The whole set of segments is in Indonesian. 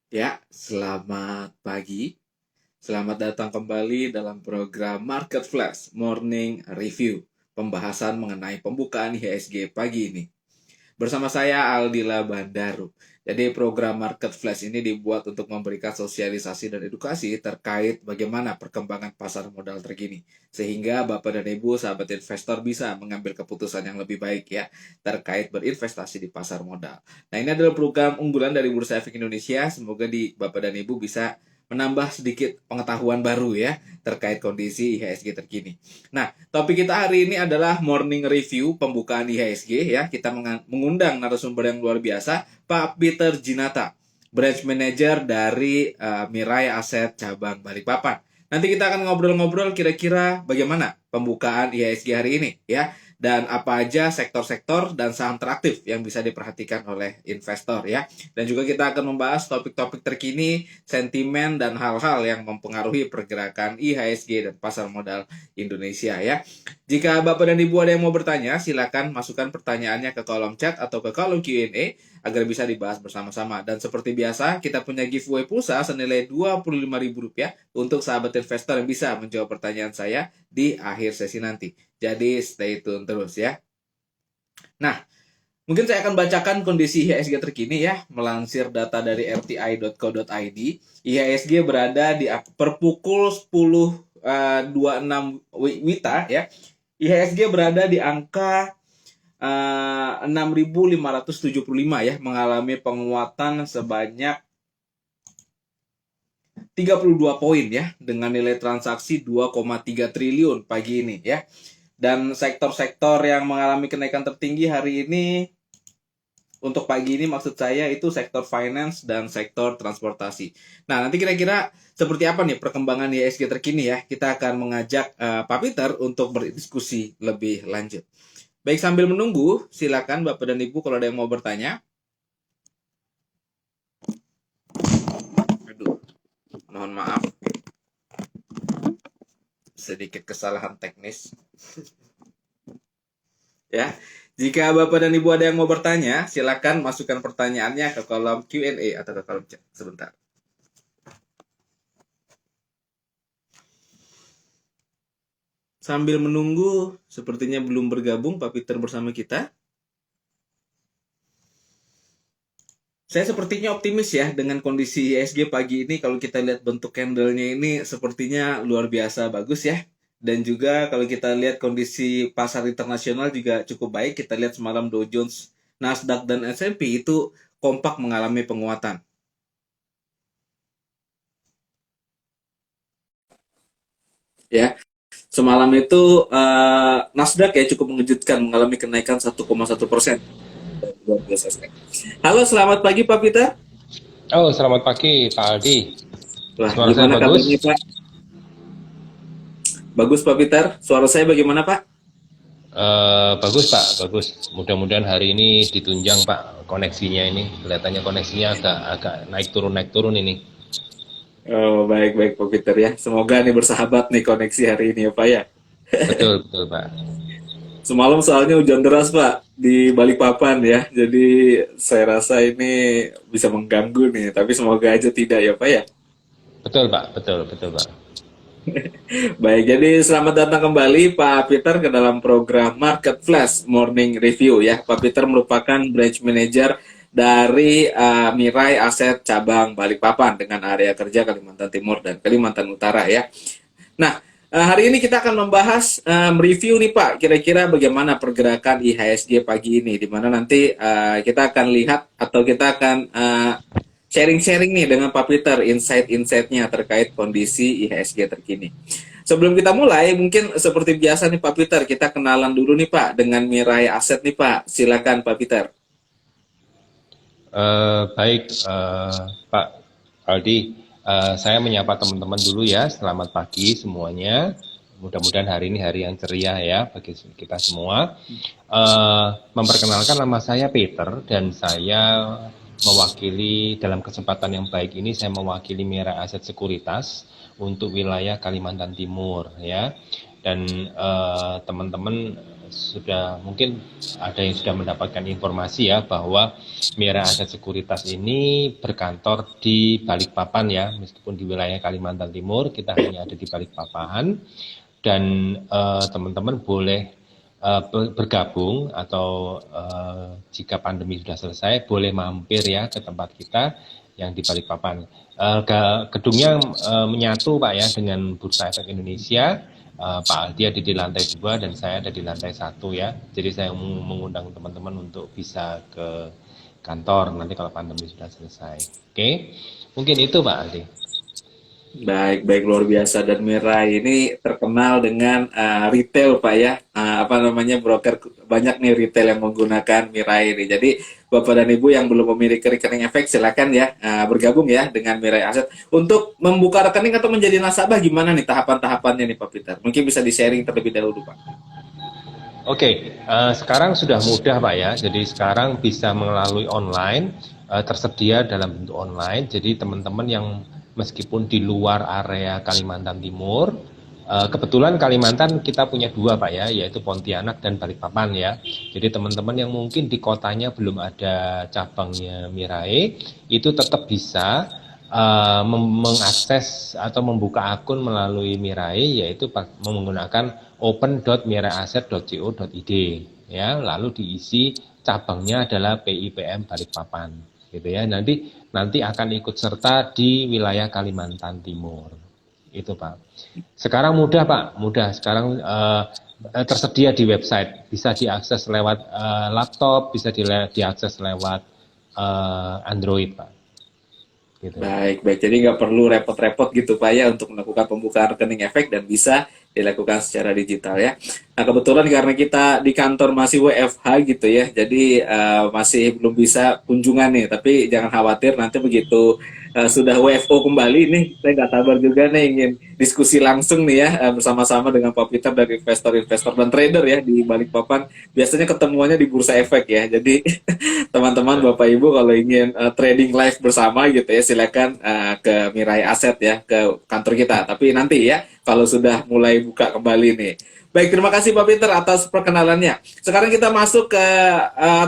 Ya, selamat pagi. Selamat datang kembali dalam program Market Flash Morning Review. Pembahasan mengenai pembukaan IHSG pagi ini. Bersama saya Aldila Bandaru. Jadi program Market Flash ini dibuat untuk memberikan sosialisasi dan edukasi terkait bagaimana perkembangan pasar modal terkini. Sehingga Bapak dan Ibu sahabat investor bisa mengambil keputusan yang lebih baik ya terkait berinvestasi di pasar modal. Nah, ini adalah program unggulan dari Bursa Efek Indonesia. Semoga Bapak dan Ibu bisa menambah sedikit pengetahuan baru ya terkait kondisi IHSG terkini. Nah, topik kita hari ini adalah morning review pembukaan IHSG ya. Kita mengundang narasumber yang luar biasa, Pak Peter Jinata, branch manager dari Mirai Aset cabang Balikpapan. Nanti kita akan ngobrol-ngobrol kira-kira bagaimana pembukaan IHSG hari ini ya, dan apa aja sektor-sektor dan saham teraktif yang bisa diperhatikan oleh investor ya. Dan juga kita akan membahas topik-topik terkini, sentimen dan hal-hal yang mempengaruhi pergerakan IHSG dan pasar modal Indonesia ya. Jika Bapak dan Ibu ada yang mau bertanya, silakan masukkan pertanyaannya ke kolom chat atau ke kolom Q&A agar bisa dibahas bersama-sama. Dan seperti biasa, kita punya giveaway pulsa senilai Rp25.000 untuk sahabat investor yang bisa menjawab pertanyaan saya di akhir sesi nanti. Jadi stay tune terus ya. Nah, mungkin saya akan bacakan kondisi IHSG terkini ya, melansir data dari rti.co.id. IHSG berada di per pukul 10.26 WITA ya. IHSG berada di angka 6.575 ya, mengalami penguatan sebanyak 32 poin ya, dengan nilai transaksi 2,3 triliun pagi ini ya. Dan sektor-sektor yang mengalami kenaikan tertinggi hari ini untuk pagi ini maksud saya itu sektor finance dan sektor transportasi. Nah, nanti kira-kira seperti apa nih perkembangan IHSG terkini ya. Kita akan mengajak Pak Peter untuk berdiskusi lebih lanjut. Baik, sambil menunggu, silakan Bapak dan Ibu kalau ada yang mau bertanya. Aduh, mohon maaf. Sedikit kesalahan teknis. Ya, jika Bapak dan Ibu ada yang mau bertanya, silakan masukkan pertanyaannya ke kolom Q&A atau ke kolom chat. Sebentar. Sambil menunggu, sepertinya belum bergabung Pak Peter bersama kita. Saya sepertinya optimis ya dengan kondisi IHSG pagi ini. Kalau kita lihat bentuk candle-nya ini sepertinya luar biasa bagus ya. Dan juga kalau kita lihat kondisi pasar internasional juga cukup baik. Kita lihat semalam Dow Jones, Nasdaq, dan S&P itu kompak mengalami penguatan. Ya, semalam itu Nasdaq ya cukup mengejutkan mengalami kenaikan 1,1%. Luar biasa sekali. Halo, selamat pagi Pak Peter. Oh, selamat pagi Pak Aldi. Wah, Suara saya gimana kabarnya bagus? Pak? Bagus Pak Peter. Suara saya bagaimana Pak? Bagus Pak, bagus. Mudah-mudahan hari ini ditunjang Pak koneksinya ini. Kelihatannya koneksinya agak naik turun ini. Oh, baik-baik Pak Peter ya. Semoga nih bersahabat nih koneksi hari ini ya Pak ya. Betul, betul Pak. Semalam soalnya hujan deras Pak di Balikpapan ya. Jadi saya rasa ini bisa mengganggu nih. Tapi semoga aja tidak ya Pak ya. Betul Pak, betul, betul Pak. Baik, jadi selamat datang kembali Pak Peter ke dalam program Market Flash Morning Review ya. Pak Peter merupakan branch manager dari Mirai Aset cabang Balikpapan dengan area kerja Kalimantan Timur dan Kalimantan Utara ya. Nah, hari ini kita akan membahas review nih Pak, kira-kira bagaimana pergerakan IHSG pagi ini, di mana nanti kita akan lihat atau kita akan sharing-sharing nih dengan Pak Peter insight-insightnya terkait kondisi IHSG terkini. Sebelum kita mulai, mungkin seperti biasa nih Pak Peter, kita kenalan dulu nih Pak dengan Mirai Aset nih Pak. Silakan Pak Peter. Baik Pak Aldi, saya menyapa teman-teman dulu ya. Selamat pagi semuanya. Mudah-mudahan hari ini hari yang ceria ya bagi kita semua. Memperkenalkan, nama saya Peter dan saya mewakili dalam kesempatan yang baik ini, saya mewakili Mira Aset Sekuritas untuk wilayah Kalimantan Timur ya. Dan teman-teman sudah mungkin ada yang sudah mendapatkan informasi ya bahwa Mira Aset Sekuritas ini berkantor di Balikpapan ya, meskipun di wilayah Kalimantan Timur kita hanya ada di Balikpapan, dan teman-teman boleh bergabung atau jika pandemi sudah selesai boleh mampir ya ke tempat kita yang di Balikpapan. Gedungnya menyatu Pak ya dengan Bursa Efek Indonesia. Pak Aldi ada di lantai 2 dan saya ada di lantai 1 ya. Jadi saya mengundang teman-teman untuk bisa ke kantor nanti kalau pandemi sudah selesai. Oke, mungkin itu Pak Aldi. Baik, baik, luar biasa. Dan Mirai ini terkenal dengan retail, Pak ya. Apa namanya, broker, banyak nih retail yang menggunakan Mirai ini. Jadi Bapak dan Ibu yang belum memiliki rekening efek, silakan ya bergabung ya dengan Mirai Aset. Untuk membuka rekening atau menjadi nasabah, gimana nih tahapan-tahapannya nih Pak Peter? Mungkin bisa di-sharing terlebih dahulu, Pak. Oke, sekarang sudah mudah Pak ya. Jadi sekarang bisa melalui online, tersedia dalam bentuk online. Jadi teman-teman yang meskipun di luar area Kalimantan Timur, kebetulan Kalimantan kita punya 2 Pak ya, yaitu Pontianak dan Balikpapan ya. Jadi teman-teman yang mungkin di kotanya belum ada cabangnya Mirai, itu tetap bisa mengakses atau membuka akun melalui Mirai, yaitu menggunakan open.miraiaset.co.id ya, lalu diisi cabangnya adalah PIPM Balikpapan gitu ya. Nanti akan ikut serta di wilayah Kalimantan Timur. Itu Pak. Sekarang mudah Pak, mudah. Sekarang tersedia di website, bisa diakses lewat laptop, bisa diakses lewat Android Pak. Gitu. Baik, baik. Jadi nggak perlu repot-repot gitu Pak ya untuk melakukan pembukaan rekening efek dan bisa dilakukan secara digital ya. Nah kebetulan karena kita di kantor masih WFH gitu ya, jadi masih belum bisa kunjungan nih. Tapi jangan khawatir nanti begitu sudah WFO kembali nih, saya nggak sabar juga nih ingin diskusi langsung nih ya bersama-sama dengan Pak Peter dari investor-investor dan trader ya di Balikpapan. Biasanya ketemuannya di Bursa Efek ya. Jadi teman-teman Bapak Ibu kalau ingin trading live bersama gitu ya silakan ke Mirai Aset ya ke kantor kita. Tapi nanti ya kalau sudah mulai buka kembali nih. Baik, terima kasih Pak Peter atas perkenalannya. Sekarang kita masuk ke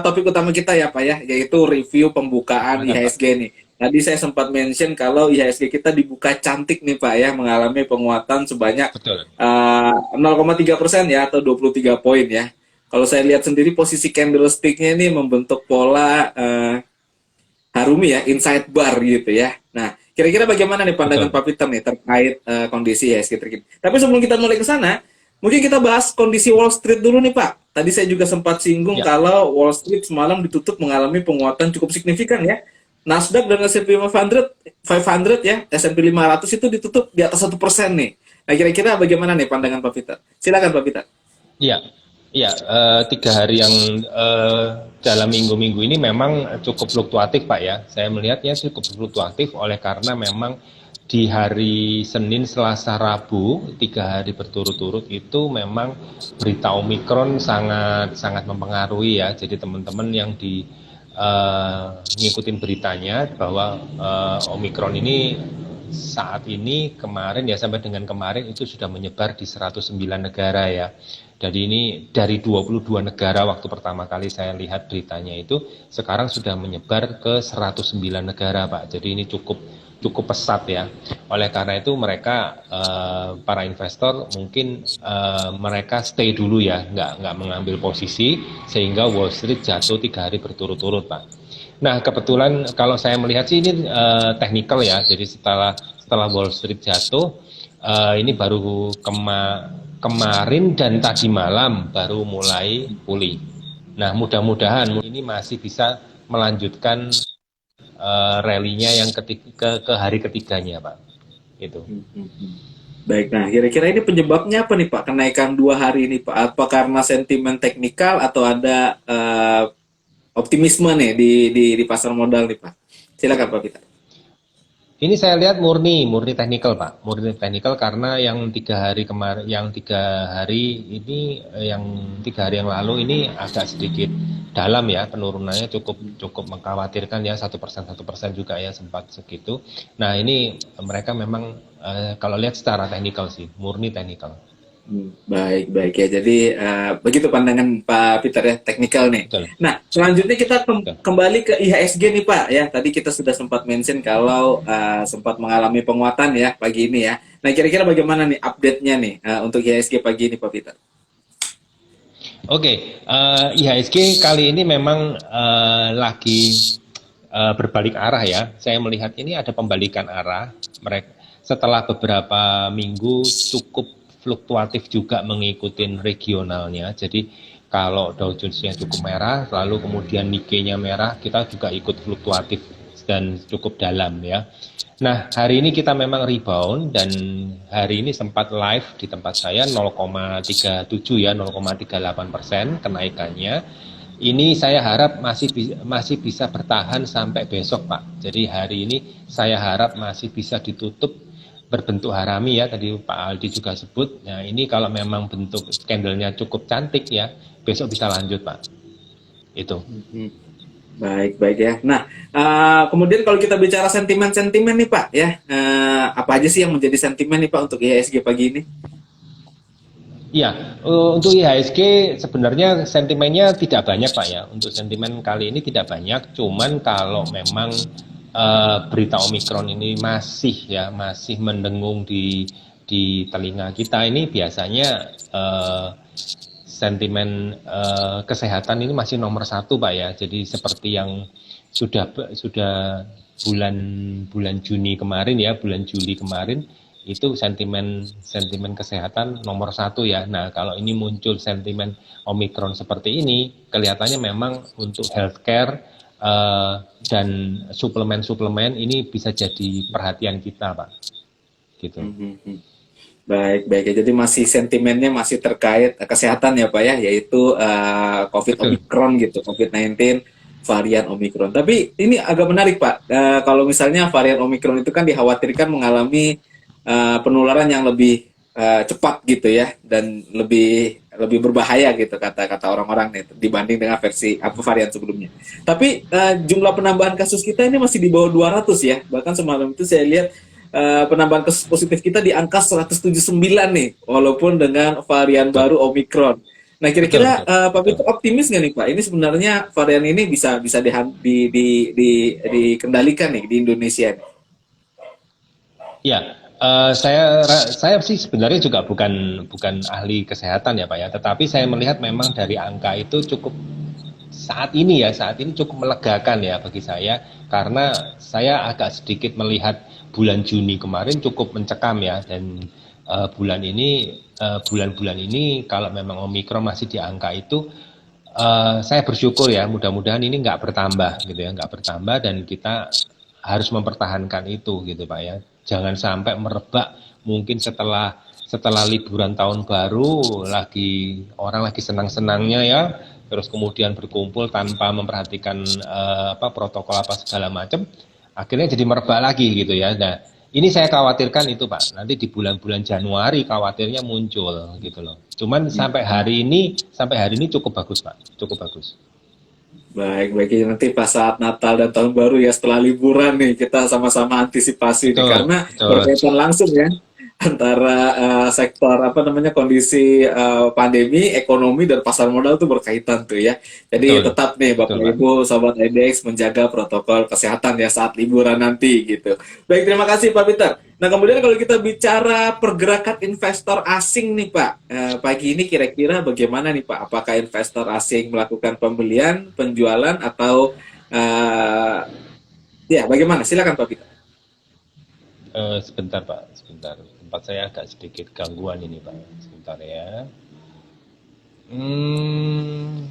topik utama kita ya Pak ya, yaitu review pembukaan IHSG nih. Tadi saya sempat mention kalau IHSG kita dibuka cantik nih Pak ya, mengalami penguatan sebanyak 0,3% ya atau 23 poin ya. Kalau saya lihat sendiri posisi candlestick-nya ini membentuk pola Harumi ya, inside bar gitu ya. Nah, kira-kira bagaimana nih pandangan Pak Peter nih terkait kondisi IHSG terkini. Tapi sebelum kita mulai ke sana, mungkin kita bahas kondisi Wall Street dulu nih Pak. Tadi saya juga sempat singgung kalau Wall Street semalam ditutup mengalami penguatan cukup signifikan ya. Nasdaq dan S&P 500 ya, S&P 500 itu ditutup di atas 1% nih. Nah, kira-kira bagaimana nih pandangan Pak Peter? Silakan Pak Peter. Iya, iya. 3 hari yang dalam minggu-minggu ini memang cukup fluktuatif Pak ya. Saya melihatnya cukup fluktuatif oleh karena memang di hari Senin, Selasa, Rabu, 3 hari berturut-turut itu memang berita Omikron sangat mempengaruhi ya. Jadi teman-teman yang ngikutin beritanya bahwa Omikron ini saat ini kemarin ya sampai dengan kemarin itu sudah menyebar di 109 negara ya. Jadi ini dari 22 negara waktu pertama kali saya lihat beritanya itu sekarang sudah menyebar ke 109 negara Pak. Jadi ini cukup pesat ya. Oleh karena itu mereka para investor mungkin mereka stay dulu ya, nggak mengambil posisi sehingga Wall Street jatuh 3 hari berturut-turut Pak. Nah kebetulan kalau saya melihat sih ini technical ya. Jadi setelah Wall Street jatuh ini baru kemarin dan tadi malam baru mulai pulih. Nah mudah-mudahan ini masih bisa melanjutkan rally-nya yang ke hari ketiganya Pak. Itu. Baik, nah kira-kira ini penyebabnya apa nih Pak kenaikan 2 hari ini Pak? Apa karena sentimen teknikal atau ada optimisme nih di pasar modal nih Pak? Silakan Pak Peter. Ini saya lihat murni teknikal Pak, murni teknikal karena yang 3 hari kemarin, yang 3 hari ini, yang 3 hari yang lalu ini agak sedikit dalam ya penurunannya cukup mengkhawatirkan ya 1% juga ya sempat segitu. Nah ini mereka memang kalau lihat secara teknikal sih murni teknikal. Baik, baik ya. Jadi begitu pandangan Pak Peter ya, teknikal nih. Betul, Nah, selanjutnya kita betul. kembali ke IHSG nih Pak ya. Tadi kita sudah sempat mention kalau sempat mengalami penguatan ya pagi ini ya. Nah, kira-kira bagaimana nih update-nya nih untuk IHSG pagi ini Pak Peter? Oke, IHSG kali ini memang lagi berbalik arah ya. Saya melihat ini ada pembalikan arah. Mereka setelah beberapa minggu cukup fluktuatif juga mengikuti regionalnya. Jadi kalau Dow Jones-nya cukup merah, lalu kemudian Nikkei-nya merah, kita juga ikut fluktuatif dan cukup dalam ya. Nah, hari ini kita memang rebound dan hari ini sempat live di tempat saya 0,37 ya, 0,38% kenaikannya. Ini saya harap masih bisa bertahan sampai besok, Pak. Jadi hari ini saya harap masih bisa ditutup berbentuk harami ya, tadi Pak Aldi juga sebut. Nah, ini kalau memang bentuk candlenya cukup cantik ya, besok bisa lanjut, Pak. Itu. Mhm. Baik, baik ya. Nah, kemudian kalau kita bicara sentimen-sentimen nih Pak ya, apa aja sih yang menjadi sentimen nih Pak untuk IHSG pagi ini? Iya, untuk IHSG sebenarnya sentimennya tidak banyak Pak ya. Untuk sentimen kali ini tidak banyak, cuman kalau memang berita Omikron ini masih mendengung di telinga kita ini biasanya sentimen kesehatan ini masih nomor satu Pak ya. Jadi seperti yang sudah bulan bulan Juni kemarin ya, bulan Juli kemarin itu sentimen sentimen kesehatan nomor satu ya. Nah kalau ini muncul sentimen Omikron seperti ini, kelihatannya memang untuk healthcare dan suplemen-suplemen ini bisa jadi perhatian kita, Pak. Gitu. Mhm. Baik, baik ya. Jadi masih sentimennya masih terkait kesehatan ya Pak ya, yaitu COVID Betul. Omicron gitu, COVID-19 varian Omicron. Tapi ini agak menarik Pak. Kalau misalnya varian Omicron itu kan dikhawatirkan mengalami penularan yang lebih cepat gitu ya dan lebih lebih berbahaya gitu kata-kata orang-orang nih dibanding dengan versi apa varian sebelumnya. Tapi jumlah penambahan kasus kita ini masih di bawah 200 ya. Bahkan semalam itu saya lihat penambahan kasus positif kita di angka 179 nih, walaupun dengan varian Betul. baru Omicron. Nah, Betul, kira-kira betul, Pak betul. Vito optimis nggak nih Pak? Ini sebenarnya varian ini bisa bisa dikendalikan nih di Indonesia. Ya, saya sih sebenarnya juga bukan ahli kesehatan ya Pak ya, tetapi saya melihat memang dari angka itu cukup saat ini cukup melegakan ya bagi saya karena saya agak sedikit melihat bulan Juni kemarin cukup mencekam ya dan bulan-bulan ini kalau memang Omikron masih di angka itu saya bersyukur ya mudah-mudahan ini nggak bertambah gitu ya nggak bertambah dan kita harus mempertahankan itu gitu Pak ya jangan sampai merebak mungkin setelah liburan tahun baru orang lagi senang-senangnya ya terus kemudian berkumpul tanpa memperhatikan protokol apa segala macam akhirnya jadi merebak lagi gitu ya nah ini saya khawatirkan itu Pak nanti di bulan-bulan Januari khawatirnya muncul gitu loh cuman sampai hari ini cukup bagus Pak cukup bagus. Baik, baik. Ya, nanti pas saat Natal dan Tahun Baru ya setelah liburan nih kita sama-sama antisipasi nih Betul, karena betul, berkaitan langsung ya antara sektor apa namanya kondisi pandemi, ekonomi dan pasar modal tuh berkaitan tuh ya. Jadi betul, tetap nih betul Bapak Pak. Ibu Sobat IDX menjaga protokol kesehatan ya saat liburan nanti gitu. Baik, terima kasih Pak Peter. Nah, kemudian kalau kita bicara pergerakan investor asing nih Pak, pagi ini kira-kira bagaimana nih Pak? Apakah investor asing melakukan pembelian, penjualan, atau ya bagaimana? Silakan Pak Peter. Sebentar Pak, sebentar. Tempat saya agak sedikit gangguan ini Pak. Sebentar ya. Hmm,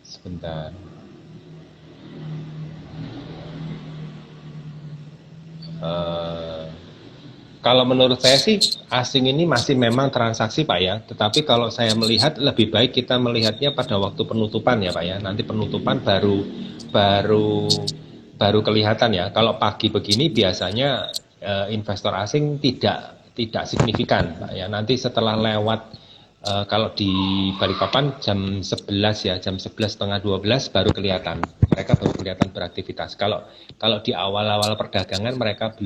sebentar. Eh, Kalau menurut saya sih asing ini masih memang transaksi Pak ya. Tetapi kalau saya melihat lebih baik kita melihatnya pada waktu penutupan ya Pak ya. Nanti penutupan baru baru kelihatan ya. Kalau pagi begini biasanya investor asing tidak signifikan Pak ya. Nanti setelah lewat kalau di Balikpapan jam 11 ya, jam 11 setengah 12 baru kelihatan. Mereka baru kelihatan beraktivitas. Kalau kalau di awal-awal perdagangan mereka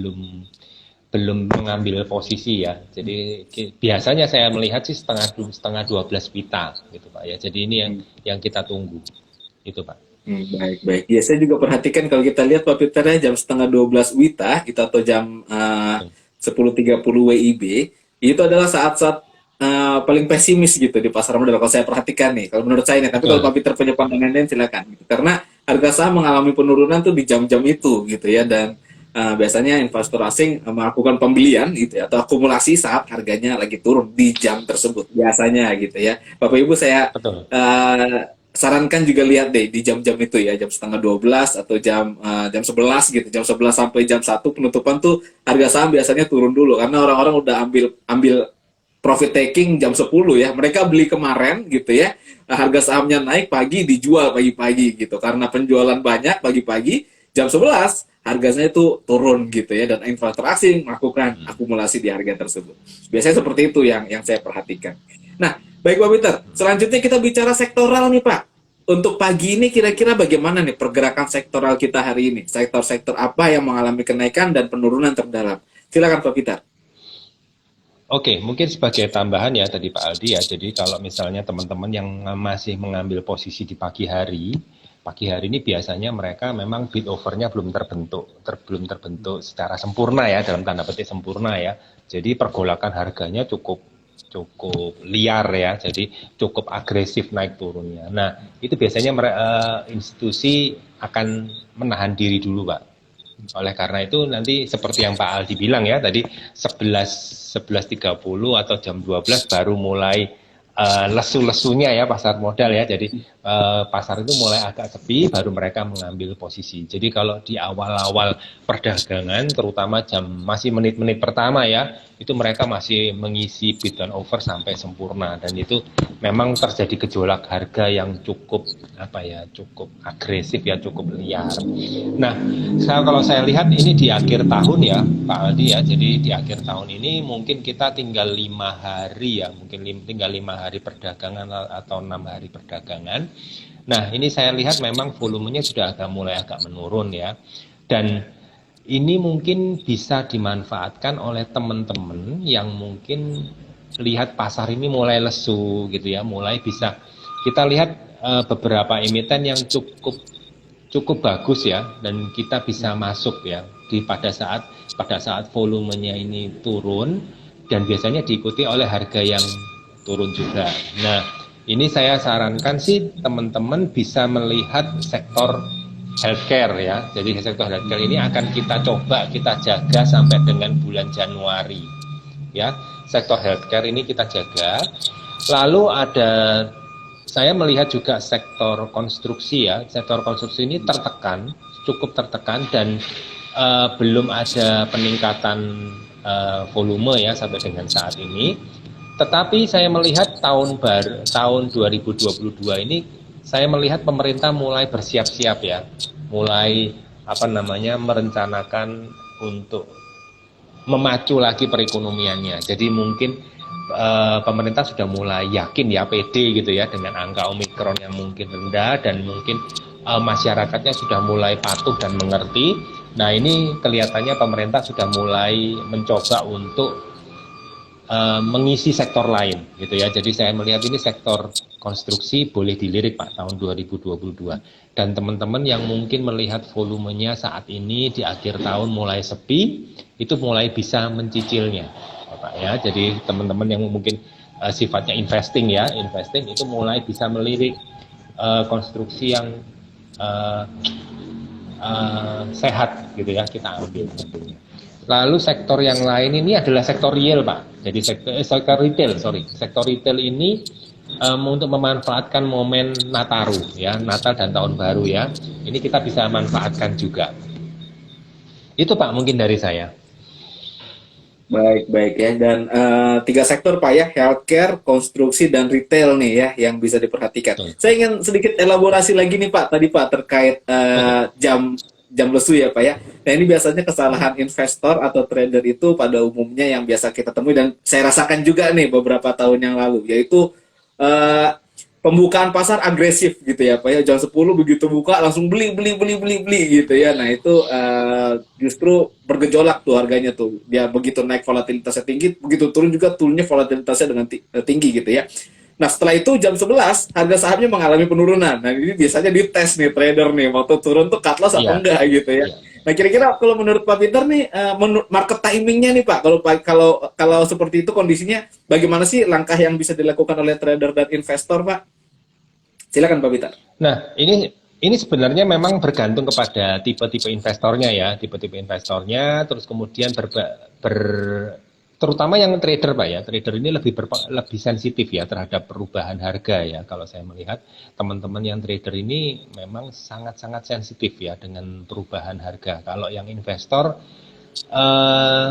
belum mengambil posisi ya. Jadi biasanya saya melihat sih setengah 12 pita gitu Pak ya. Jadi ini yang kita tunggu. Itu Pak. Baik, baik. Ya, saya juga perhatikan kalau kita lihat Pak Peter ya, jam setengah 12 WITA gitu, atau jam 10.30 WIB, itu adalah saat-saat paling pesimis gitu di pasar modal kalau saya perhatikan nih. Kalau menurut saya nih, tapi kalau Betul. Pak Peter punya pandangan lain silakan. Gitu. Karena harga saham mengalami penurunan tuh di jam-jam itu gitu ya, dan biasanya investor asing melakukan pembelian gitu ya, atau akumulasi saat harganya lagi turun di jam tersebut biasanya gitu ya. Bapak Ibu, saya Betul. sarankan juga lihat deh di jam-jam itu ya, jam setengah 12 atau jam 11 gitu, jam 11 sampai jam 1 penutupan tuh harga saham biasanya turun dulu karena orang-orang udah ambil ambil profit taking jam 10 ya. Mereka beli kemarin gitu ya. Harga sahamnya naik pagi, dijual pagi-pagi gitu. Karena penjualan banyak pagi-pagi, jam 11 harganya itu turun gitu ya, dan investor asing melakukan akumulasi di harga tersebut. Biasanya seperti itu yang saya perhatikan. Nah, baik Pak Peter, selanjutnya kita bicara sektoral nih Pak. Untuk pagi ini kira-kira bagaimana nih pergerakan sektoral kita hari ini? Sektor-sektor apa yang mengalami kenaikan dan penurunan terdalam? Silakan Pak Peter. Oke, mungkin sebagai tambahan ya tadi Pak Aldi ya. Jadi kalau misalnya teman-teman yang masih mengambil posisi di pagi hari ini biasanya mereka memang bid overnya belum terbentuk secara sempurna ya, dalam tanda petik sempurna ya. Jadi pergolakan harganya cukup cukup liar ya, jadi cukup agresif naik turunnya. Nah, itu biasanya institusi akan menahan diri dulu Pak. Oleh karena itu nanti seperti yang Pak Aldi bilang ya tadi 11.30 atau jam 12 baru mulai lesu-lesunya ya pasar modal ya. Jadi pasar itu mulai agak sepi baru mereka mengambil posisi. Jadi kalau di awal-awal perdagangan terutama masih menit-menit pertama ya, itu mereka masih mengisi bid dan over sampai sempurna, dan itu memang terjadi gejolak harga yang cukup cukup agresif ya, cukup liar. Nah, kalau saya lihat ini di akhir tahun ya Pak Aldi ya, jadi di akhir tahun ini mungkin kita tinggal 5 hari ya, mungkin tinggal 5 hari perdagangan atau 6 hari perdagangan. Nah, ini saya lihat memang volumenya sudah mulai agak menurun ya, dan ini mungkin bisa dimanfaatkan oleh teman-teman yang mungkin lihat pasar ini mulai lesu gitu ya, mulai bisa kita lihat beberapa emiten yang cukup bagus ya, dan kita bisa masuk ya pada saat volumenya ini turun, dan biasanya diikuti oleh harga yang turun juga. Nah, ini saya sarankan sih teman-teman bisa melihat sektor healthcare ya. Jadi sektor healthcare ini akan kita coba kita jaga sampai dengan bulan Januari ya. Sektor healthcare ini kita jaga. Lalu saya melihat juga sektor konstruksi ya. Sektor konstruksi ini cukup tertekan, dan belum ada peningkatan volume ya sampai dengan saat ini. Tetapi saya melihat tahun 2022 ini, saya melihat pemerintah mulai bersiap-siap ya, mulai merencanakan untuk memacu lagi perekonomiannya. Jadi mungkin pemerintah sudah mulai yakin ya, pede gitu ya, dengan angka Omikron yang mungkin rendah, dan mungkin masyarakatnya sudah mulai patuh dan mengerti. Nah, ini kelihatannya pemerintah sudah mulai mencoba untuk mengisi sektor lain gitu ya. Jadi saya melihat ini sektor konstruksi boleh dilirik Pak tahun 2022. Dan teman-teman yang mungkin melihat volumenya saat ini di akhir tahun mulai sepi, itu mulai bisa mencicilnya Pak ya. Jadi teman-teman yang mungkin sifatnya investing itu mulai bisa melirik konstruksi yang sehat gitu ya, kita ambil tentunya. Lalu sektor yang lain ini adalah sektor real Pak. Jadi sektor retail ini untuk memanfaatkan momen Nataru ya, Natal dan Tahun Baru ya. Ini kita bisa manfaatkan juga. Itu Pak mungkin dari saya. Baik ya, dan 3 sektor Pak ya, healthcare, konstruksi, dan retail nih ya yang bisa diperhatikan. Saya ingin sedikit elaborasi lagi nih Pak, tadi Pak terkait jam lesu ya Pak ya. Nah, ini biasanya kesalahan investor atau trader itu pada umumnya yang biasa kita temui, dan saya rasakan juga nih beberapa tahun yang lalu, yaitu pembukaan pasar agresif gitu ya Pak ya, jam 10 begitu buka langsung beli gitu ya. Nah itu justru bergejolak tuh harganya tuh, dia begitu naik volatilitasnya tinggi, begitu turun juga turunnya volatilitasnya dengan tinggi gitu ya. Nah setelah itu jam 11 harga sahamnya mengalami penurunan. Nah ini biasanya dites nih trader nih, waktu turun tuh cut loss atau Iya, enggak gitu ya. iya. Nah kira-kira kalau menurut Pak Peter nih, market timingnya nih Pak, kalau kalau kalau seperti itu kondisinya, bagaimana sih langkah yang bisa dilakukan oleh trader dan investor Pak? Silakan Pak Peter. Nah, ini sebenarnya memang bergantung kepada tipe-tipe investornya ya, tipe-tipe investornya, terus kemudian terutama yang trader Pak ya, trader ini lebih sensitif ya terhadap perubahan harga ya. Kalau saya melihat teman-teman yang trader ini memang sangat-sangat sensitif ya dengan perubahan harga. Kalau yang investor eh,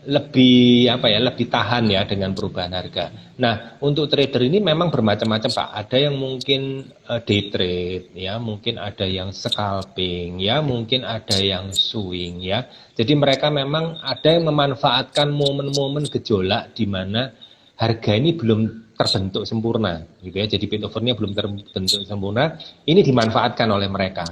lebih apa ya, lebih tahan ya dengan perubahan harga. Nah, untuk trader ini memang bermacam-macam Pak. Ada yang mungkin day trade ya, mungkin ada yang scalping ya, mungkin ada yang swing ya. Jadi mereka memang ada yang memanfaatkan momen-momen gejolak di mana harga ini belum terbentuk sempurna gitu ya. Jadi pit overnya belum terbentuk sempurna, ini dimanfaatkan oleh mereka.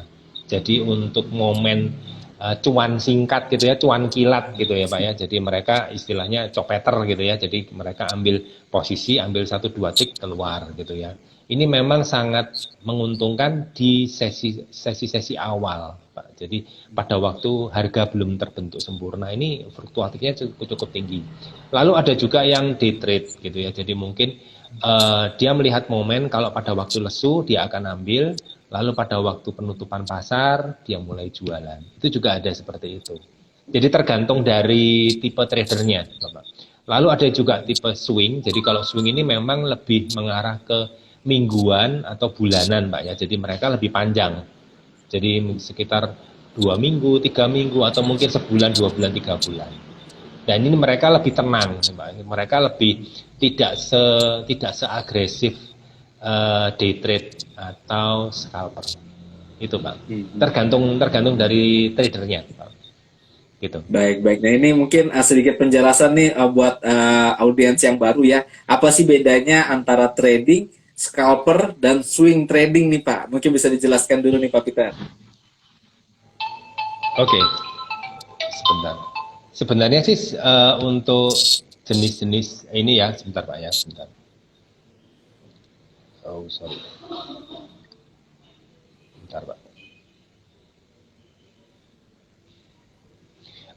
Jadi untuk momen cuan singkat gitu ya, cuan kilat gitu ya Pak ya. Jadi mereka istilahnya copeter gitu ya. Jadi mereka ambil posisi, ambil 1-2 tik keluar gitu ya. Ini memang sangat menguntungkan di sesi awal Pak. Jadi pada waktu harga belum terbentuk sempurna ini fluktuatifnya cukup tinggi. Lalu ada juga yang day trade gitu ya. Jadi mungkin dia melihat momen kalau pada waktu lesu dia akan ambil, lalu pada waktu penutupan pasar dia mulai jualan. Itu juga ada seperti itu. Jadi tergantung dari tipe tradernya, Bapak. Lalu ada juga tipe swing. Jadi kalau swing ini memang lebih mengarah ke mingguan atau bulanan, Pak ya. Jadi mereka lebih panjang. Jadi sekitar 2 minggu, 3 minggu, atau mungkin sebulan, 2 bulan, 3 bulan. Dan ini mereka lebih tenang, Pak. Mereka lebih tidak seagresif day trade atau scalper. Itu Pak. Tergantung dari tradernya, Pak. Gitu. Baik, baik. Nah ini mungkin sedikit penjelasan nih buat audiens yang baru ya. Apa sih bedanya antara trading, scalper, dan swing trading nih Pak? Mungkin bisa dijelaskan dulu nih Pak Peter. Oke, sebentar. Sebenarnya sih untuk jenis-jenis ini ya, sebentar Pak ya, sebentar. Oh, sorry. Bentar Pak.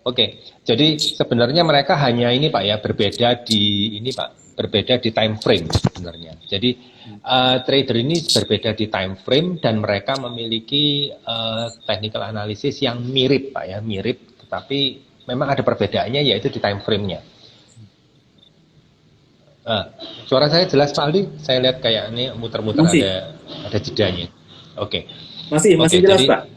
Oke, jadi sebenarnya mereka hanya ini Pak ya, berbeda di time frame sebenarnya. Jadi trader ini berbeda di time frame dan mereka memiliki technical analysis yang mirip Pak ya, mirip, tetapi memang ada perbedaannya yaitu di time frame-nya. Suara saya jelas Pak Aldi? Saya lihat kayak ini muter-muter ada jedanya. Oke. Masih jelas jadi, Pak.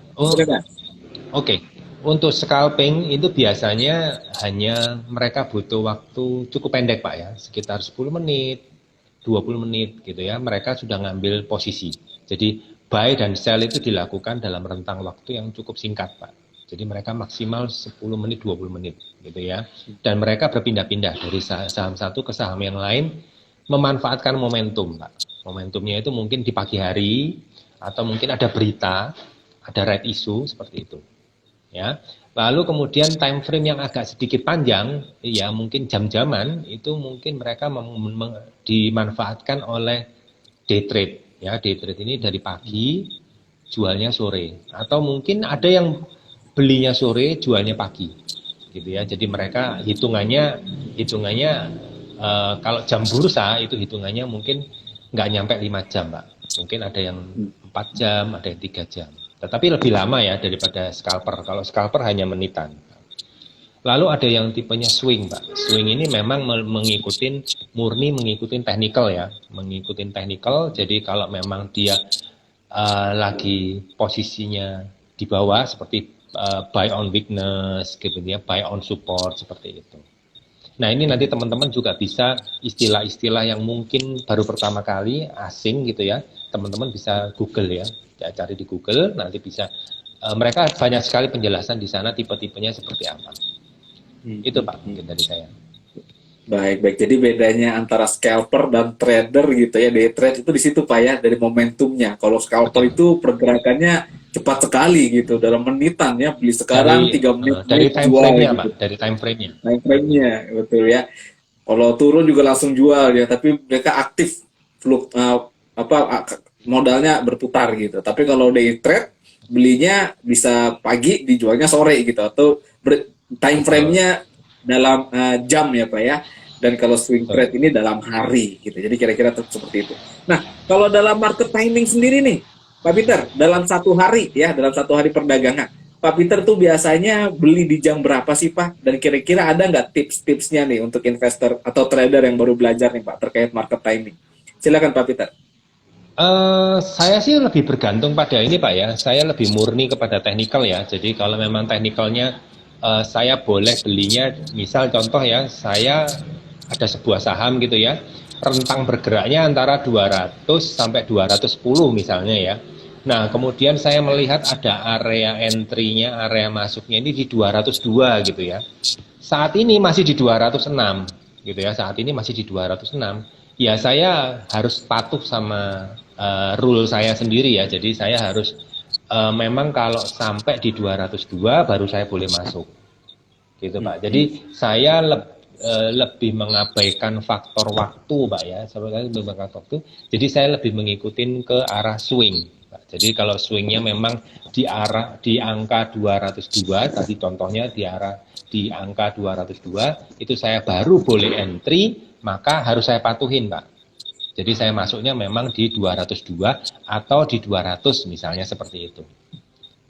Oke. Untuk scalping itu biasanya hanya mereka butuh waktu cukup pendek Pak ya, sekitar 10 menit, 20 menit gitu ya, mereka sudah ngambil posisi. Jadi buy dan sell itu dilakukan dalam rentang waktu yang cukup singkat Pak. Jadi mereka maksimal 10 menit, 20 menit gitu ya. Dan mereka berpindah-pindah dari saham satu ke saham yang lain, memanfaatkan momentum Pak. Momentumnya itu mungkin di pagi hari, atau mungkin ada berita, ada red issue seperti itu. Ya, lalu kemudian time frame yang agak sedikit panjang, ya mungkin jam-jaman itu mungkin mereka dimanfaatkan oleh day trade. Ya, day trade ini dari pagi, jualnya sore, atau mungkin ada yang belinya sore, jualnya pagi, gitu ya. Jadi mereka hitungannya kalau jam bursa itu hitungannya mungkin nggak nyampe 5 jam, Pak. Mungkin ada yang 4 jam, ada yang 3 jam. Tetapi lebih lama ya daripada scalper. Kalau scalper hanya menitan. Lalu ada yang tipenya swing, Pak. Swing ini memang murni mengikuti technical ya. Mengikuti technical, jadi kalau memang dia lagi posisinya di bawah, seperti buy on weakness, gitu ya, buy on support, seperti itu. Nah ini nanti teman-teman juga bisa istilah-istilah yang mungkin baru pertama kali asing gitu ya, teman-teman bisa Google ya, cari di Google, nanti bisa mereka banyak sekali penjelasan di sana tipe-tipenya seperti apa. Itu Pak mungkin dari saya. Baik, baik. Jadi bedanya antara scalper dan trader gitu ya, day trade itu di situ Pak ya, dari momentumnya. Kalau scalper Betul. itu pergerakannya cepat sekali gitu, dalam menitan ya, beli sekarang Dari 3 menit dari naik time jual frame-nya, gitu. Pak, dari time frame-nya. Naik frame-nya, betul ya. Kalau turun juga langsung jual ya, tapi mereka aktif apa modalnya berputar gitu. Tapi kalau day trade belinya bisa pagi dijualnya sore gitu atau time Betul. frame-nya dalam jam ya Pak ya. Dan kalau swing Betul. trade ini dalam hari gitu. Jadi kira-kira seperti itu. Nah, kalau dalam market timing sendiri nih, Pak Peter, dalam satu hari ya, dalam satu hari perdagangan, Pak Peter tuh biasanya beli di jam berapa sih Pak? Dan kira-kira ada nggak tips-tipsnya nih untuk investor atau trader yang baru belajar nih Pak terkait market timing? Silakan Pak Peter. Saya sih lebih bergantung pada ini Pak ya. Saya lebih murni kepada teknikal ya. Jadi kalau memang teknikalnya saya boleh belinya, misal contoh ya, saya ada sebuah saham gitu ya, rentang bergeraknya antara 200 sampai 210 misalnya ya. Nah, kemudian saya melihat ada area entry-nya, area masuknya ini di 202 gitu ya. Saat ini masih di 206 gitu ya. Saat ini masih di 206. Ya saya harus patuh sama rule saya sendiri ya. Jadi saya harus memang kalau sampai di 202 baru saya boleh masuk. Gitu Hmm, Pak. Jadi hmm. saya lebih mengabaikan faktor waktu Pak ya. Sebenarnya lebih mengabaikan waktu. Jadi saya lebih mengikuti ke arah swing. Pak. Jadi kalau swingnya memang di angka 202, tadi contohnya di angka 202, itu saya baru boleh entry, maka harus saya patuhin Pak. Jadi saya masuknya memang di 202 atau di 200 misalnya seperti itu.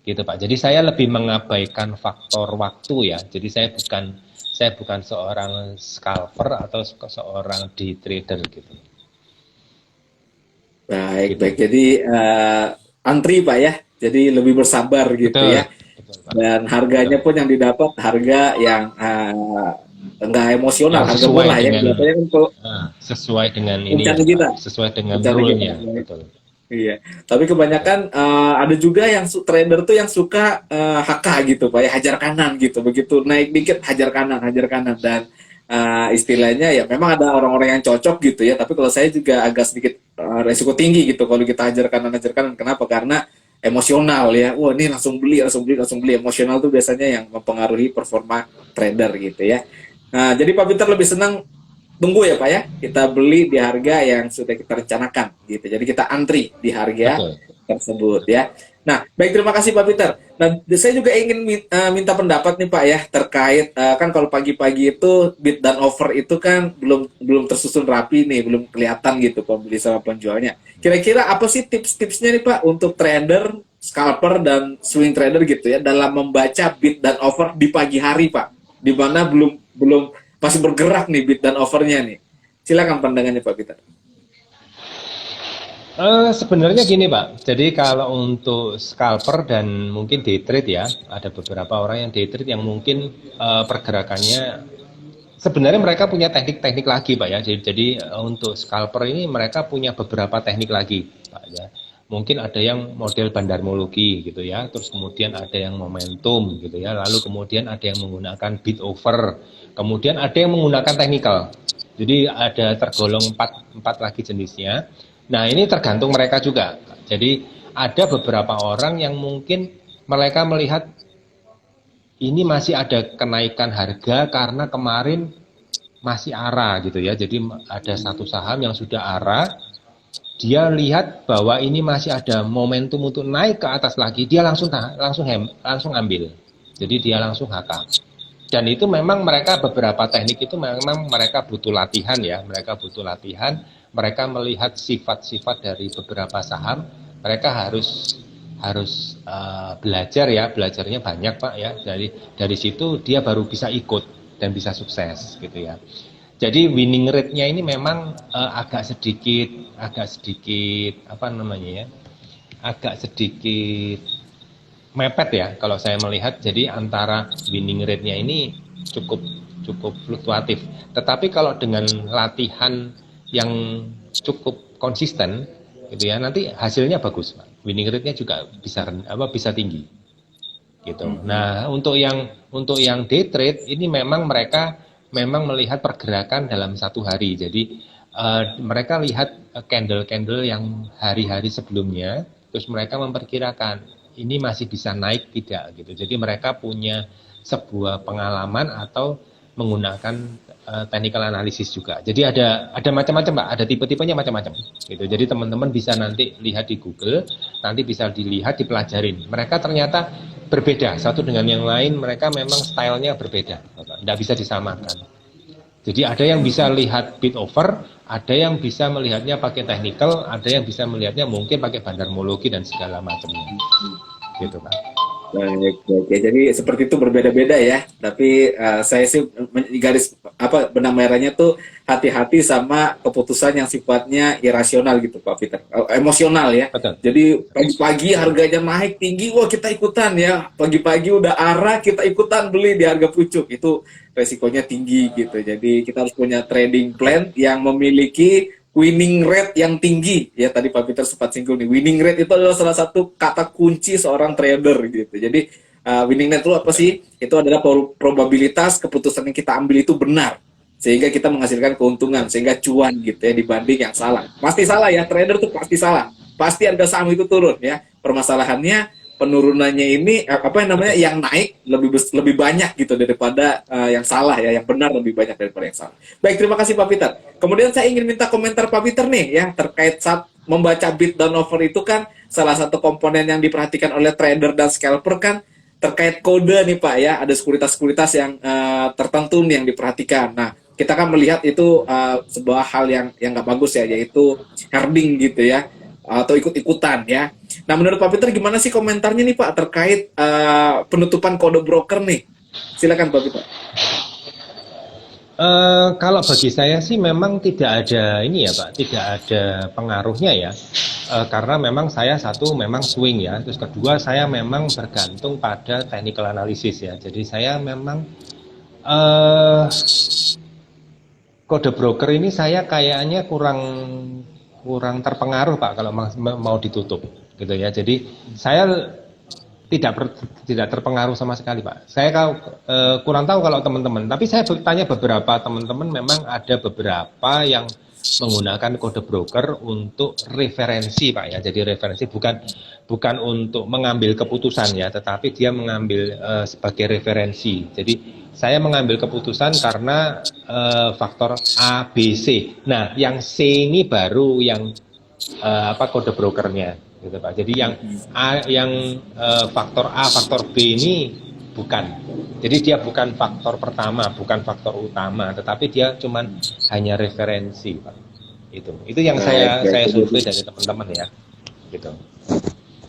Gitu Pak. Jadi saya lebih mengabaikan faktor waktu ya. Jadi saya bukan seorang scalper atau seorang day trader gitu. Baik, baik. Gitu. Jadi antri Pak ya. Jadi lebih bersabar gitu Betul. ya. Betul Pak. Dan Betul. harganya pun yang didapat harga yang enggak emosional, Yang harga sesuai murah ya. dengan Biasanya kan kalau sesuai dengan rencana ininya kita, Pak. Sesuai dengan rencana kita. rule-nya. Betul. Iya, tapi Betul. kebanyakan ada juga yang trader tuh yang suka HK gitu, Pak ya, hajar kanan gitu. Begitu naik dikit hajar kanan dan istilahnya ya memang ada orang-orang yang cocok gitu ya. Tapi kalau saya juga agak sedikit resiko tinggi gitu kalau kita hajar kanan hajar kanan. Kenapa? Karena emosional ya. Wah, ini langsung beli, langsung beli, langsung beli. Emosional tuh biasanya yang mempengaruhi performa trader gitu ya. Nah, jadi Pak Peter lebih senang tunggu ya Pak ya, kita beli di harga yang sudah kita rencanakan gitu. Jadi kita antri di harga Betul. tersebut ya. Nah, baik terima kasih Pak Peter. Nah, saya juga ingin minta pendapat nih Pak ya terkait kan kalau pagi-pagi itu bid dan offer itu kan belum belum tersusun rapi nih, belum kelihatan gitu pembeli sama penjualnya. Kira-kira apa sih tips-tipsnya nih Pak untuk trader, scalper dan swing trader gitu ya dalam membaca bid dan offer di pagi hari Pak, di mana belum belum masih bergerak nih bid dan overnya nih. Silakan pandangannya Pak Peter. Sebenarnya gini Pak, jadi kalau untuk scalper dan mungkin day trade ya, ada beberapa orang yang day trade yang mungkin pergerakannya sebenarnya mereka punya teknik-teknik lagi Pak ya. Jadi untuk scalper ini mereka punya beberapa teknik lagi Pak ya. Mungkin ada yang model bandarmologi gitu ya, terus kemudian ada yang momentum gitu ya, lalu kemudian ada yang menggunakan bid over, kemudian ada yang menggunakan technical. Jadi ada tergolong empat lagi jenisnya. Nah ini tergantung mereka juga. Jadi ada beberapa orang yang mungkin mereka melihat ini masih ada kenaikan harga karena kemarin masih ARA gitu ya. Jadi ada satu saham yang sudah ARA, dia lihat bahwa ini masih ada momentum untuk naik ke atas lagi, dia langsung ambil. Jadi dia langsung HK. Dan itu memang mereka beberapa teknik itu memang mereka butuh latihan ya, mereka butuh latihan, mereka melihat sifat-sifat dari beberapa saham, mereka harus harus belajar ya, belajarnya banyak Pak ya. Dari situ dia baru bisa ikut dan bisa sukses gitu ya. Jadi winning rate-nya ini memang agak sedikit apa namanya ya, agak sedikit mepet ya kalau saya melihat. Jadi antara winning rate-nya ini cukup cukup fluktuatif. Tetapi kalau dengan latihan yang cukup konsisten gitu ya, nanti hasilnya bagus Pak. Winning rate-nya juga bisa tinggi gitu. Hmm, hmm. Nah, untuk yang day trade ini memang mereka memang melihat pergerakan dalam satu hari. Jadi mereka lihat candle-candle yang hari-hari sebelumnya, terus mereka memperkirakan ini masih bisa naik tidak gitu. Jadi mereka punya sebuah pengalaman atau menggunakan technical analysis juga. Jadi ada macam-macam Pak, ada tipe-tipenya macam-macam gitu. Jadi teman-teman bisa nanti lihat di Google, nanti bisa dilihat, dipelajarin. Mereka ternyata berbeda satu dengan yang lain, mereka memang stylenya berbeda, tidak bisa disamakan. Jadi ada yang bisa lihat bid over, ada yang bisa melihatnya pakai technical, ada yang bisa melihatnya mungkin pakai bandarmologi dan segala macamnya. Gitu Pak. Baik, baik. Ya, jadi seperti itu berbeda-beda ya. Tapi saya sih garis benang merahnya tuh hati-hati sama keputusan yang sifatnya irasional gitu, Pak Peter. Emosional ya. Betul. Jadi pagi-pagi harganya naik tinggi, wah kita ikutan ya. Pagi-pagi udah arah kita ikutan beli di harga pucuk. Itu resikonya tinggi gitu. Jadi kita harus punya trading plan yang memiliki winning rate yang tinggi. Ya tadi Pak Peter sempat singgung nih, winning rate itu adalah salah satu kata kunci seorang trader gitu. Jadi winning rate itu apa sih? Itu adalah probabilitas keputusan yang kita ambil itu benar, sehingga kita menghasilkan keuntungan, sehingga cuan gitu ya, dibanding yang salah. Pasti salah ya, trader tuh pasti salah. Pasti harga saham itu turun ya. Permasalahannya penurunannya ini yang naik lebih banyak gitu daripada yang salah ya, yang benar lebih banyak daripada yang salah. Baik, terima kasih Pak Peter. Kemudian saya ingin minta komentar Pak Peter nih ya, terkait saat membaca bid down over itu kan salah satu komponen yang diperhatikan oleh trader dan scalper kan terkait kode nih Pak ya, ada sekuritas-sekuritas yang tertentu nih yang diperhatikan. Nah, kita kan melihat itu sebuah hal yang nggak bagus ya, yaitu herding gitu ya, atau ikut-ikutan ya. Nah, menurut Pak Peter gimana sih komentarnya nih Pak terkait penutupan kode broker nih? Silakan Pak Peter. Kalau bagi saya sih memang tidak ada ini ya Pak, tidak ada pengaruhnya ya. Karena memang saya satu memang swing ya, terus kedua saya memang bergantung pada technical analysis ya. Jadi saya memang kode broker ini saya kayaknya kurang terpengaruh Pak kalau mau ditutup gitu ya. Jadi saya tidak terpengaruh sama sekali Pak. Saya kurang tahu kalau teman-teman, tapi saya bertanya beberapa teman-teman, memang ada beberapa yang menggunakan kode broker untuk referensi Pak ya. Jadi referensi bukan untuk mengambil keputusan ya, tetapi dia mengambil sebagai referensi. Jadi saya mengambil keputusan karena faktor A, B, C. Nah, yang C ini baru yang kode brokernya, gitu Pak. Jadi yang A, faktor A, faktor B ini bukan. Jadi dia bukan faktor pertama, bukan faktor utama, tetapi dia cuman hanya referensi, Pak. Itu yang saya survei dari teman-teman ya, gitu.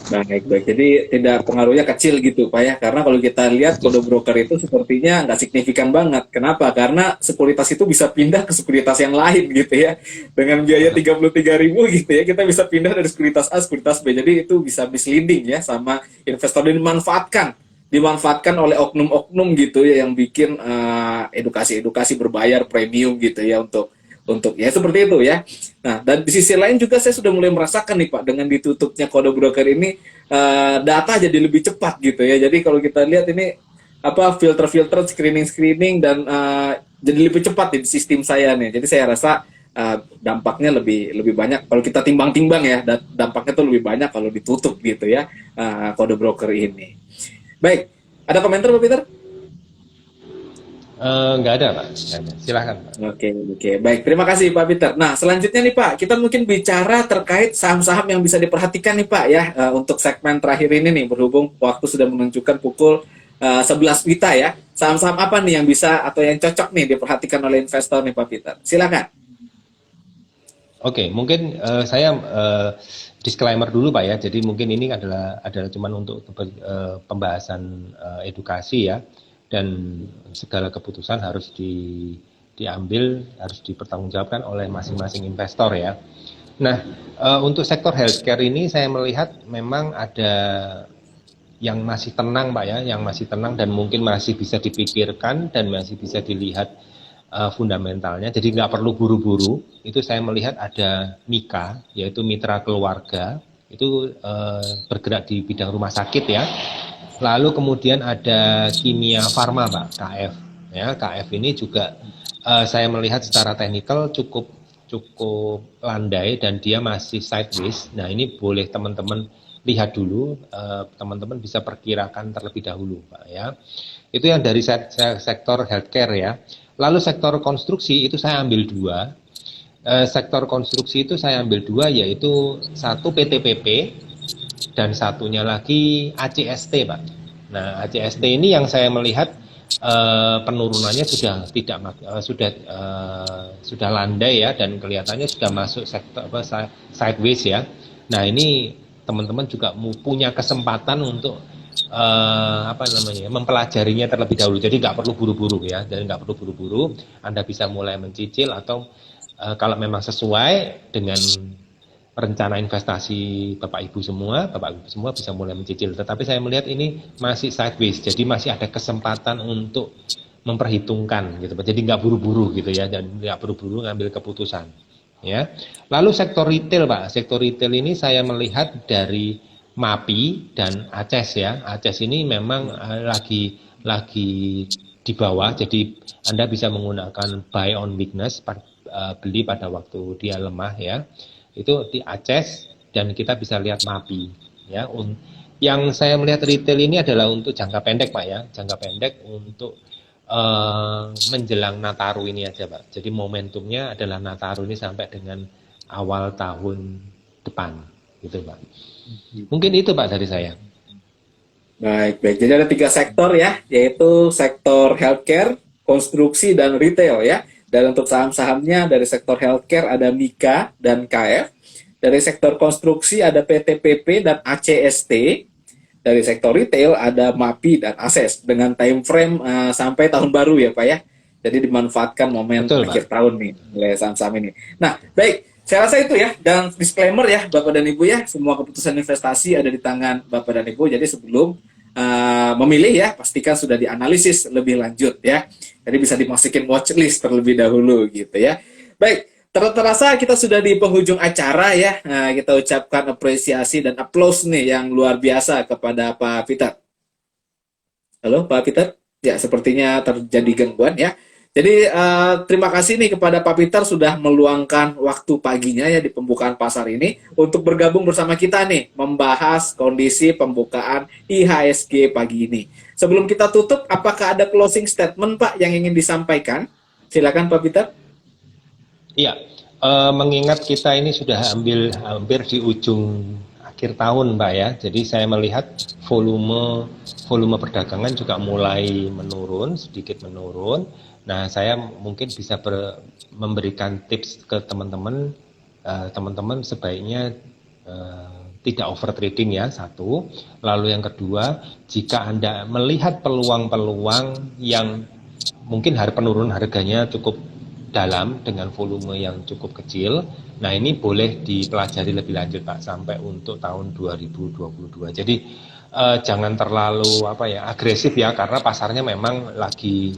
Baik. Jadi tidak pengaruhnya kecil gitu Pak ya, karena kalau kita lihat kode broker itu sepertinya nggak signifikan banget. Kenapa? Karena sekuritas itu bisa pindah ke sekuritas yang lain gitu ya, dengan biaya 33.000 gitu ya, kita bisa pindah dari sekuritas A, sekuritas B. Jadi itu bisa misleading ya sama investor, dan dimanfaatkan oleh oknum-oknum gitu ya, yang bikin edukasi berbayar premium gitu ya, untuk ya seperti itu ya. Nah, dan di sisi lain juga saya sudah mulai merasakan nih Pak, dengan ditutupnya kode broker ini data jadi lebih cepat gitu ya. Jadi kalau kita lihat ini filter screening dan jadi lebih cepat di sistem saya nih. Jadi saya rasa dampaknya lebih banyak kalau kita timbang-timbang ya, dampaknya tuh lebih banyak kalau ditutup gitu ya, kode broker ini. Baik, ada komentar Pak Peter? Nggak ada Pak, silahkan Pak. Oke. Baik, terima kasih Pak Peter. Nah, selanjutnya nih Pak, kita mungkin bicara terkait saham-saham yang bisa diperhatikan nih Pak ya, untuk segmen terakhir ini nih, berhubung waktu sudah menunjukkan pukul 11 WITA ya. Saham-saham apa nih yang bisa atau yang cocok nih diperhatikan oleh investor nih Pak Peter? Silakan. Oke, mungkin saya disclaimer dulu Pak ya. Jadi mungkin ini adalah cuman untuk pembahasan edukasi ya. Dan segala keputusan harus diambil, harus dipertanggungjawabkan oleh masing-masing investor ya. Nah, untuk sektor healthcare ini saya melihat memang ada yang masih tenang Pak ya, yang masih tenang dan mungkin masih bisa dipikirkan dan masih bisa dilihat fundamentalnya. Jadi nggak perlu buru-buru. Itu saya melihat ada Mika, yaitu mitra keluarga, itu bergerak di bidang rumah sakit ya. Lalu kemudian ada Kimia Farma Pak, KF. Ya, KF ini juga saya melihat secara teknikal cukup landai dan dia masih sideways. Nah, ini boleh teman-teman lihat dulu, teman-teman bisa perkirakan terlebih dahulu, Pak ya. Itu yang dari sektor healthcare ya. Lalu sektor konstruksi itu saya ambil dua. Sektor konstruksi itu saya ambil dua, yaitu satu PTPP dan satunya lagi ACST, Pak. Nah, ACST ini yang saya melihat penurunannya sudah tidak sudah landai ya, dan kelihatannya sudah masuk sektor sideways ya. Nah, ini teman-teman juga punya kesempatan untuk mempelajarinya terlebih dahulu. Jadi nggak perlu buru-buru ya, jadi nggak perlu buru-buru. Anda bisa mulai mencicil atau kalau memang sesuai dengan rencana investasi Bapak Ibu semua bisa mulai mencicil. Tetapi saya melihat ini masih sideways, jadi masih ada kesempatan untuk memperhitungkan gitu. Jadi nggak buru-buru gitu ya, dan nggak buru-buru ngambil keputusan. Ya. Lalu sektor retail, Pak. Sektor retail ini saya melihat dari MAPI dan ACES ya. ACES ini memang lagi di bawah, jadi Anda bisa menggunakan buy on weakness, beli pada waktu dia lemah ya. Itu di ACES, dan kita bisa lihat MAPI ya. Yang saya melihat retail ini adalah untuk jangka pendek, Pak ya, jangka pendek untuk menjelang Nataru ini aja, Pak. Jadi momentumnya adalah Nataru ini sampai dengan awal tahun depan gitu, Pak. Mungkin itu, Pak, dari saya. Baik. Jadi ada 3 sektor ya, yaitu sektor healthcare, konstruksi, dan retail ya. Dan untuk saham-sahamnya dari sektor healthcare ada Mika dan KF. Dari sektor konstruksi ada PTPP dan ACST. Dari sektor retail ada MAPI dan ACES dengan time frame sampai tahun baru ya Pak ya. Jadi dimanfaatkan momen akhir tahun nih oleh saham-saham ini. Nah, baik. Saya rasa itu ya, dan disclaimer ya Bapak dan Ibu ya, semua keputusan investasi ada di tangan Bapak dan Ibu. Jadi sebelum memilih ya, pastikan sudah dianalisis lebih lanjut ya. Jadi bisa dimasukin watchlist terlebih dahulu gitu ya. Baik, terasa kita sudah di penghujung acara ya. Nah, kita ucapkan apresiasi dan applause nih yang luar biasa kepada Pak Peter. Halo Pak Peter? Ya, sepertinya terjadi gangguan ya. Jadi terima kasih nih kepada Pak Peter sudah meluangkan waktu paginya ya di pembukaan pasar ini untuk bergabung bersama kita nih membahas kondisi pembukaan IHSG pagi ini. Sebelum kita tutup, apakah ada closing statement Pak yang ingin disampaikan? Silakan Pak Peter. Iya, mengingat kita ini sudah hampir di ujung akhir tahun, Pak ya. Jadi saya melihat volume perdagangan juga mulai menurun, sedikit menurun. Nah, saya mungkin bisa memberikan tips ke teman-teman. Teman-teman sebaiknya tidak over trading ya, satu. Lalu yang kedua, jika Anda melihat peluang-peluang yang mungkin penurunan harganya cukup dalam dengan volume yang cukup kecil, nah ini boleh dipelajari lebih lanjut Pak sampai untuk tahun 2022. Jadi jangan terlalu agresif ya, karena pasarnya memang lagi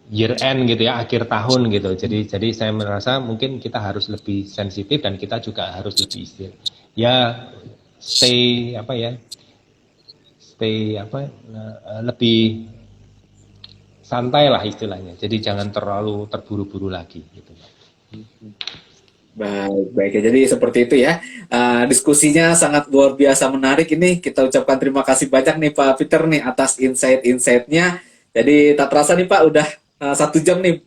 year end gitu ya, akhir tahun gitu. Jadi saya merasa mungkin kita harus lebih sensitif dan kita juga harus lebih lebih santai lah istilahnya. Jadi jangan terlalu terburu-buru lagi gitu. Baik ya. Jadi seperti itu ya. Diskusinya sangat luar biasa menarik ini. Kita ucapkan terima kasih banyak nih Pak Peter nih atas insight-nya. Jadi tak terasa nih Pak udah 1 jam nih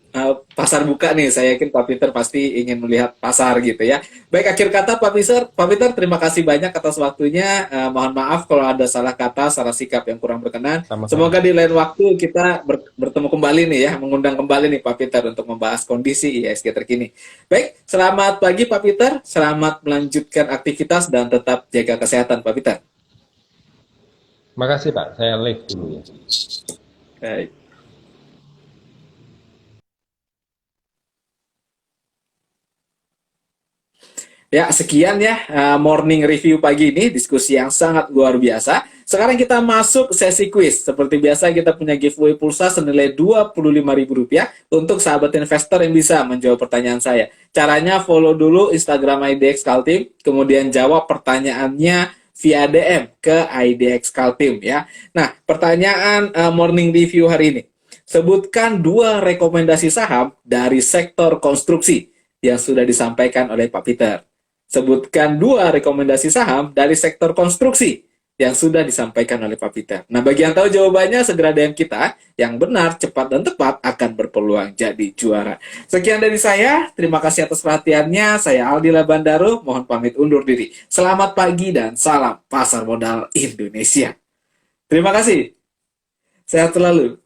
pasar buka nih. Saya yakin Pak Peter pasti ingin melihat pasar gitu ya. Baik, akhir kata Pak Peter terima kasih banyak atas waktunya. Mohon maaf kalau ada salah kata, salah sikap yang kurang berkenan. Sama-sama. Semoga di lain waktu kita bertemu kembali nih ya, mengundang kembali nih Pak Peter untuk membahas kondisi IHSG terkini. Baik, selamat pagi Pak Peter, selamat melanjutkan aktivitas dan tetap jaga kesehatan Pak Peter. Terima kasih Pak, saya live dulu ya. Baik. Ya, sekian ya morning review pagi ini, diskusi yang sangat luar biasa. Sekarang kita masuk sesi quiz. Seperti biasa kita punya giveaway pulsa senilai Rp25.000 untuk sahabat investor yang bisa menjawab pertanyaan saya. Caranya follow dulu Instagram IDX Kaltim, kemudian jawab pertanyaannya via DM ke IDX Kaltim ya. Nah, pertanyaan morning review hari ini. Sebutkan 2 rekomendasi saham dari sektor konstruksi yang sudah disampaikan oleh Pak Peter. Sebutkan 2 rekomendasi saham dari sektor konstruksi yang sudah disampaikan oleh Pak Peter. Nah, bagi yang tahu jawabannya, segera DM kita. Yang benar, cepat, dan tepat akan berpeluang jadi juara. Sekian dari saya. Terima kasih atas perhatiannya. Saya Aldila Bandaro. Mohon pamit undur diri. Selamat pagi dan salam pasar modal Indonesia. Terima kasih. Sehat selalu.